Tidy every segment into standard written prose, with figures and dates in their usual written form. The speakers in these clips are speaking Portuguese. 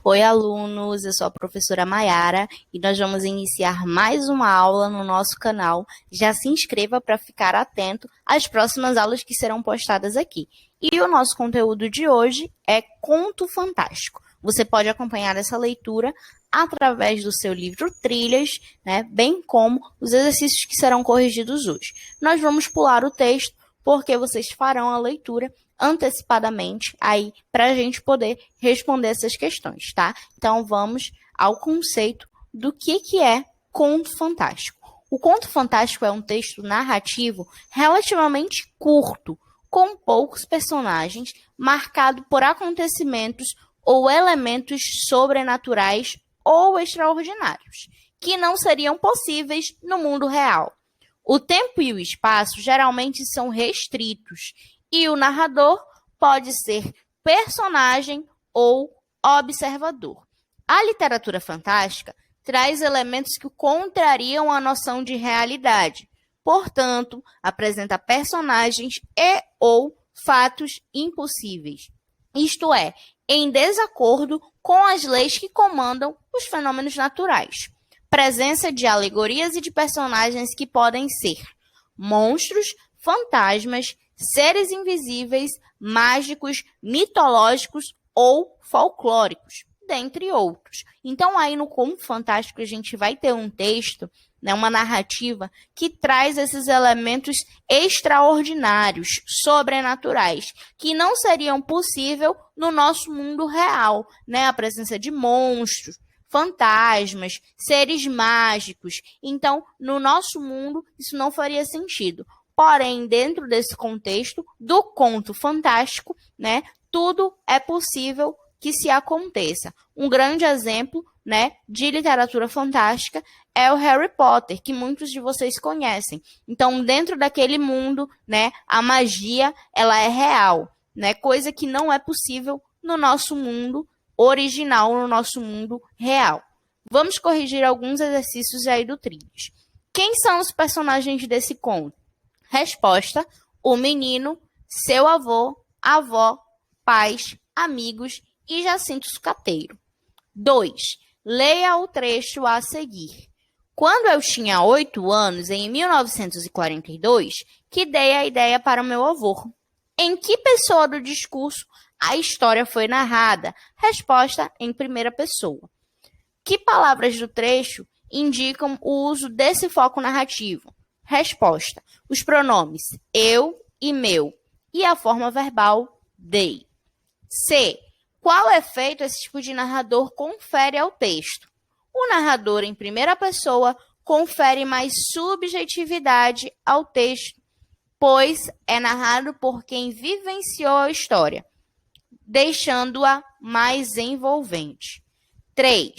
Oi, alunos, eu sou a professora Maiara e nós vamos iniciar mais uma aula no nosso canal. Já se inscreva para ficar atento às próximas aulas que serão postadas aqui. E o nosso conteúdo de hoje é Conto Fantástico. Você pode acompanhar essa leitura através do seu livro Trilhas, né, bem como os exercícios que serão corrigidos hoje. Nós vamos pular o texto porque vocês farão a leitura antecipadamente aí para a gente poder responder essas questões, tá? Então, vamos ao conceito do que é conto fantástico. O conto fantástico é um texto narrativo relativamente curto, com poucos personagens, marcado por acontecimentos ou elementos sobrenaturais ou extraordinários, que não seriam possíveis no mundo real. O tempo e o espaço geralmente são restritos, e o narrador pode ser personagem ou observador. A literatura fantástica traz elementos que contrariam a noção de realidade. Portanto, apresenta personagens e ou fatos impossíveis. Isto é, em desacordo com as leis que comandam os fenômenos naturais. Presença de alegorias e de personagens que podem ser monstros, fantasmas, seres invisíveis, mágicos, mitológicos ou folclóricos, dentre outros. Então, aí no Conto Fantástico, a gente vai ter um texto, né, uma narrativa, que traz esses elementos extraordinários, sobrenaturais, que não seriam possíveis no nosso mundo real, né? A presença de monstros, fantasmas, seres mágicos. Então, no nosso mundo, isso não faria sentido. Porém, dentro desse contexto do conto fantástico, né, tudo é possível que se aconteça. Um grande exemplo, né, de literatura fantástica é o Harry Potter, que muitos de vocês conhecem. Então, dentro daquele mundo, né, a magia, ela é real, né, coisa que não é possível no nosso mundo original, no nosso mundo real. Vamos corrigir alguns exercícios aí do Trilhas. Quem são os personagens desse conto? Resposta: o menino, seu avô, avó, pais, amigos e Jacinto Sucateiro. 2. Leia o trecho a seguir. Quando eu tinha 8 anos, em 1942, que dei a ideia para o meu avô. Em que pessoa do discurso a história foi narrada? Resposta: em primeira pessoa. Que palavras do trecho indicam o uso desse foco narrativo? Resposta: os pronomes eu e meu e a forma verbal dei. C. Qual efeito esse tipo de narrador confere ao texto? O narrador em primeira pessoa confere mais subjetividade ao texto, pois é narrado por quem vivenciou a história, deixando-a mais envolvente. 3.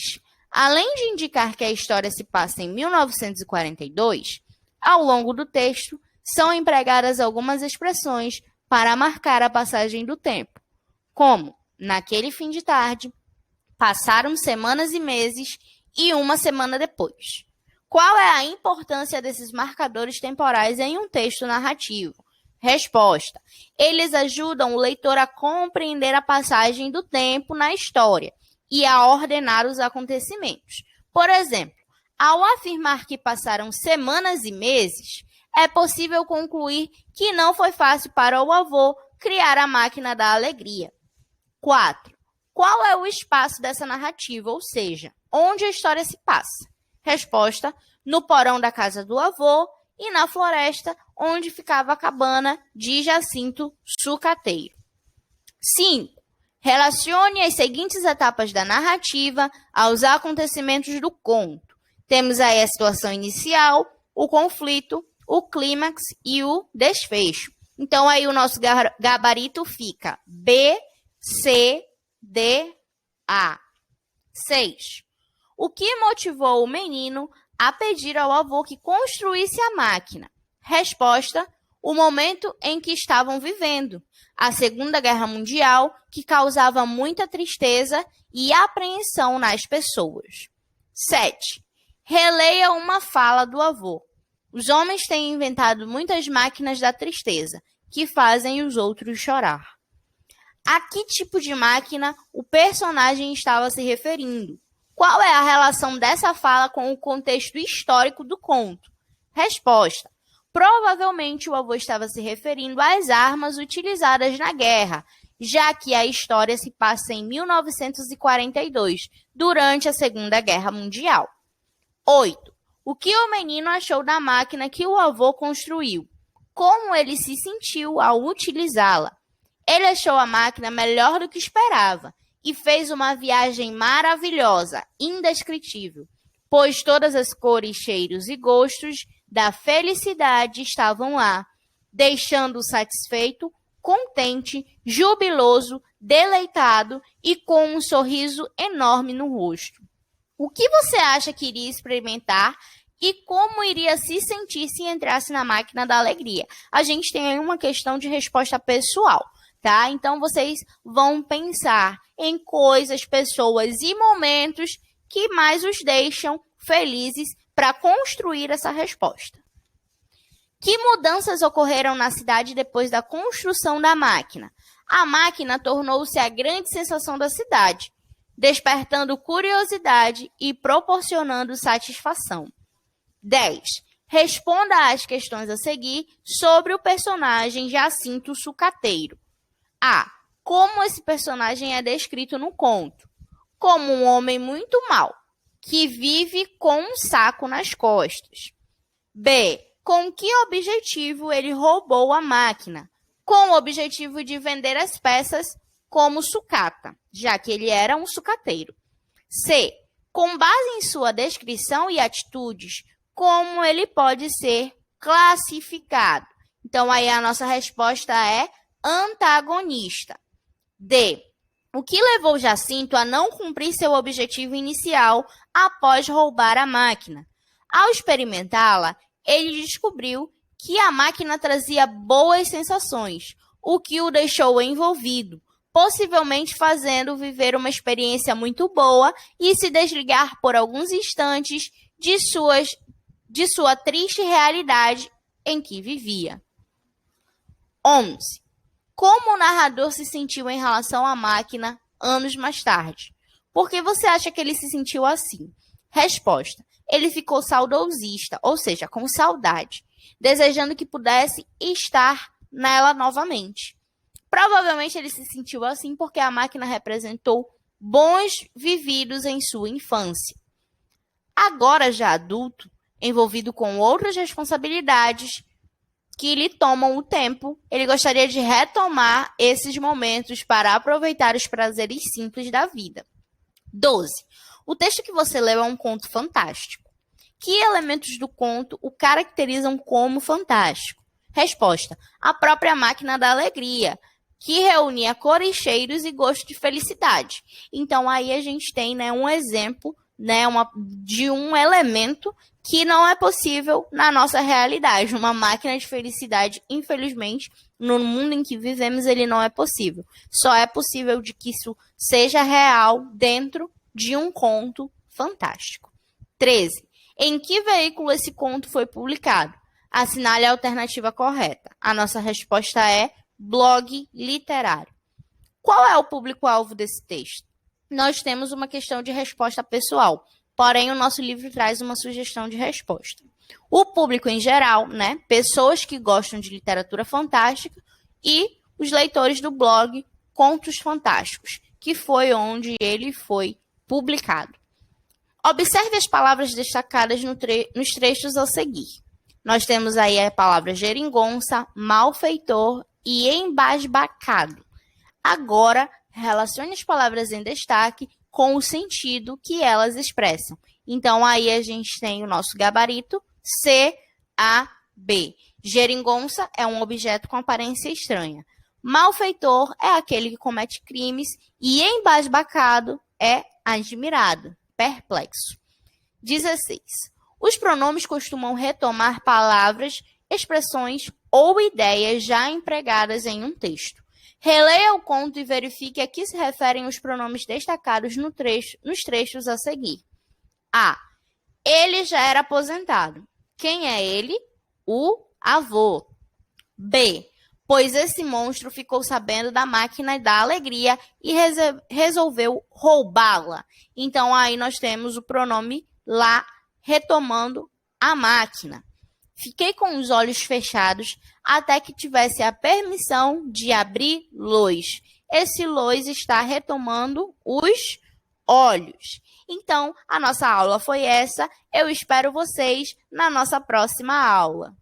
Além de indicar que a história se passa em 1942, ao longo do texto, são empregadas algumas expressões para marcar a passagem do tempo, como, naquele fim de tarde, passaram semanas e meses e uma semana depois. Qual é a importância desses marcadores temporais em um texto narrativo? Resposta: eles ajudam o leitor a compreender a passagem do tempo na história e a ordenar os acontecimentos. Por exemplo, ao afirmar que passaram semanas e meses, é possível concluir que não foi fácil para o avô criar a máquina da alegria. 4. Qual é o espaço dessa narrativa, ou seja, onde a história se passa? Resposta: no porão da casa do avô e na floresta onde ficava a cabana de Jacinto Sucateiro. 5. Relacione as seguintes etapas da narrativa aos acontecimentos do conto. Temos aí a situação inicial, o conflito, o clímax e o desfecho. Então, aí o nosso gabarito fica B, C, D, A. 6. O que motivou o menino a pedir ao avô que construísse a máquina? Resposta: o momento em que estavam vivendo, a Segunda Guerra Mundial, que causava muita tristeza e apreensão nas pessoas. 7. Releia uma fala do avô. Os homens têm inventado muitas máquinas da tristeza, que fazem os outros chorar. A que tipo de máquina o personagem estava se referindo? Qual é a relação dessa fala com o contexto histórico do conto? Resposta: provavelmente o avô estava se referindo às armas utilizadas na guerra, já que a história se passa em 1942, durante a Segunda Guerra Mundial. 8. O que o menino achou da máquina que o avô construiu? Como ele se sentiu ao utilizá-la? Ele achou a máquina melhor do que esperava e fez uma viagem maravilhosa, indescritível, pois todas as cores, cheiros e gostos da felicidade estavam lá, deixando-o satisfeito, contente, jubiloso, deleitado e com um sorriso enorme no rosto. O que você acha que iria experimentar e como iria se sentir se entrasse na máquina da alegria? A gente tem aí uma questão de resposta pessoal, tá? Então, vocês vão pensar em coisas, pessoas e momentos que mais os deixam felizes para construir essa resposta. Que mudanças ocorreram na cidade depois da construção da máquina? A máquina tornou-se a grande sensação da cidade, despertando curiosidade e proporcionando satisfação. 10. Responda às questões a seguir sobre o personagem Jacinto Sucateiro. A. Como esse personagem é descrito no conto? Como um homem muito mau, que vive com um saco nas costas. B. Com que objetivo ele roubou a máquina? Com o objetivo de vender as peças como sucata, já que ele era um sucateiro. C. Com base em sua descrição e atitudes, como ele pode ser classificado? Então, aí a nossa resposta é antagonista. D. O que levou Jacinto a não cumprir seu objetivo inicial após roubar a máquina? Ao experimentá-la, ele descobriu que a máquina trazia boas sensações, o que o deixou envolvido, possivelmente fazendo viver uma experiência muito boa e se desligar por alguns instantes de sua triste realidade em que vivia. 11. Como o narrador se sentiu em relação à máquina anos mais tarde? Por que você acha que ele se sentiu assim? Resposta: ele ficou saudosista, ou seja, com saudade, desejando que pudesse estar nela novamente. Provavelmente ele se sentiu assim porque a máquina representou bons vividos em sua infância. Agora já adulto, envolvido com outras responsabilidades que lhe tomam o tempo, ele gostaria de retomar esses momentos para aproveitar os prazeres simples da vida. 12. O texto que você leu é um conto fantástico. Que elementos do conto o caracterizam como fantástico? Resposta: a própria máquina da alegria, que reunia cores, cheiros e gosto de felicidade. Então, aí a gente tem, um exemplo, de um elemento que não é possível na nossa realidade. Uma máquina de felicidade, infelizmente, no mundo em que vivemos, ele não é possível. Só é possível de que isso seja real dentro de um conto fantástico. 13. Em que veículo esse conto foi publicado? Assinale a alternativa correta. A nossa resposta é blog literário. Qual é o público-alvo desse texto? Nós temos uma questão de resposta pessoal, porém o nosso livro traz uma sugestão de resposta. O público em geral, pessoas que gostam de literatura fantástica e os leitores do blog Contos Fantásticos, que foi onde ele foi publicado. Observe as palavras destacadas nos trechos a seguir. Nós temos aí a palavra geringonça, malfeitor e embasbacado. Agora, relacione as palavras em destaque com o sentido que elas expressam. Então, aí a gente tem o nosso gabarito C, A, B. Geringonça é um objeto com aparência estranha. Malfeitor é aquele que comete crimes e embasbacado é admirado, perplexo. 16. Os pronomes costumam retomar palavras, expressões ou ideias já empregadas em um texto. Releia o conto e verifique a que se referem os pronomes destacados nos trechos a seguir. A. Ele já era aposentado. Quem é ele? O avô. B. pois esse monstro ficou sabendo da máquina da alegria e resolveu roubá-la. Então, aí nós temos o pronome lá retomando a máquina. Fiquei com os olhos fechados até que tivesse a permissão de abrir luz. Esse luz está retomando os olhos. Então, a nossa aula foi essa. Eu espero vocês na nossa próxima aula.